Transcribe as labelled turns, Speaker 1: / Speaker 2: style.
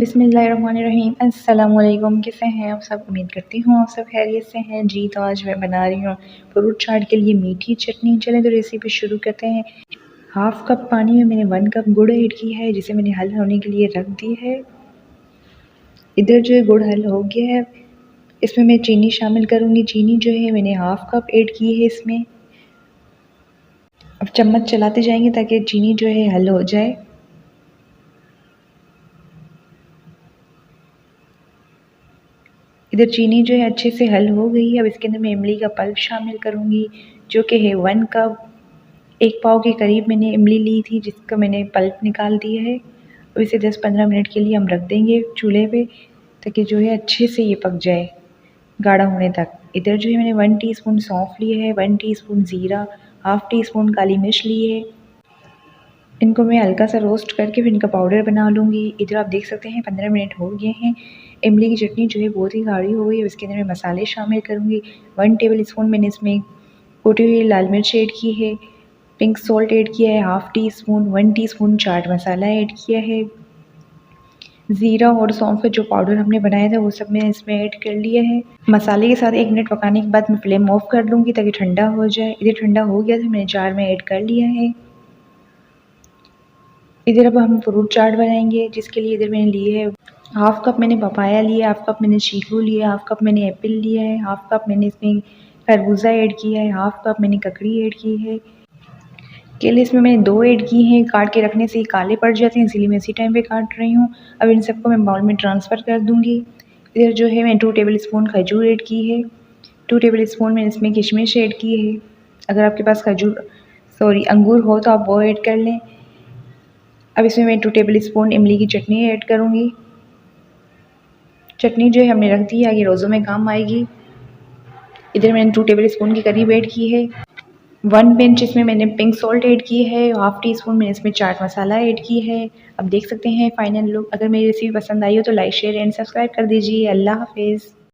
Speaker 1: बिस्मिल्लाहिर्रहमानिर्रहीम। अस्सलामुअलैकुम। कैसे हैं आप सब? उम्मीद करती हूँ आप सब खैरियत से हैं जी। तो आज मैं बना रही हूँ फ्रूट चाट के लिए मीठी चटनी। चलें तो रेसिपी शुरू करते हैं। हाफ़ कप पानी में मैंने 1 कप गुड़ ऐड किया है, जिसे मैंने हल होने के लिए रख दी है। इधर जो है गुड़ हल हो गया है, इसमें मैं चीनी शामिल करूँगी। चीनी जो है मैंने हाफ़ कप ऐड की है इसमें। अब चम्मच चलाते जाएंगे ताकि चीनी जो है हल हो जाए। इधर चीनी जो है अच्छे से हल हो गई है। अब इसके अंदर मैं इमली का पल्प शामिल करूँगी, जो कि है 1 कप। 1 पाव के करीब मैंने इमली ली थी, जिसका मैंने पल्प निकाल दिया है। अब इसे 10-15 मिनट के लिए हम रख देंगे चूल्हे पे, ताकि जो है अच्छे से ये पक जाए गाढ़ा होने तक। इधर जो है मैंने 1 टीस्पून सौंफ लिया है, 1 टीस्पून ज़ीरा, हाफ़ टीस्पून काली मिर्च ली है। इनको मैं हल्का सा रोस्ट करके फिर इनका पाउडर बना लूँगी। इधर आप देख सकते हैं 15 मिनट हो गए हैं। इमली की चटनी जो है बहुत ही गाढ़ी हो गई है। इसके अंदर मैं मसाले शामिल करूँगी। 1 टेबल स्पून मैंने इसमें कुटी हुई लाल मिर्च ऐड की है, पिंक सॉल्ट ऐड किया है half teaspoon, 1 teaspoon chaat masala add किया है। ज़ीरा और सौंफ का जो पाउडर हमने बनाया था वो सब मैंने इसमें ऐड कर लिया है। मसाले के साथ 1 मिनट पकाने के बाद मैं फ्लेम ऑफ कर लूँगी ताकि ठंडा हो जाए। इधर ठंडा हो गया था, मैंने जार में ऐड कर लिया है। इधर अब हम फ्रूट चाट बनाएंगे, जिसके लिए इधर मैंने लिए है हाफ़ कप मैंने पपाया लिया, हाफ़ कप मैंने चीकू लिया, हाफ़ कप मैंने एप्पल लिया है, हाफ़ कप मैंने इसमें खरबूजा ऐड किया है, हाफ़ कप मैंने ककड़ी ऐड की है। केले इसमें मैंने 2 ऐड किए हैं। काट के रखने से ये काले पड़ जाते हैं, इसीलिए मैं इसी टाइम पे काट रही हूँ। अब इन सबको मैं बाउल में ट्रांसफ़र कर दूँगी। इधर जो है मैं 2 टेबल स्पून खजूर ऐड की है, 2 टेबल स्पून मैंने इसमें किशमिश ऐड की है। अगर आपके पास अंगूर हो तो आप वो ऐड कर लें। अब इसमें मैं 2 टेबल स्पून इमली की चटनी ऐड करूँगी। चटनी जो है हमने रख दी है, आगे रोज़ों में काम आएगी। इधर मैंने 2 टेबल स्पून के करीब ऐड की है। 1 पिंच इसमें मैंने पिंक सॉल्ट ऐड की है, हाफ़ टीस्पून मैंने इसमें चाट मसाला ऐड की है। अब देख सकते हैं फाइनल लुक। अगर मेरी रेसिपी पसंद आई हो तो लाइक, शेयर एंड सब्सक्राइब कर दीजिए। अल्लाह हाफ़िज़।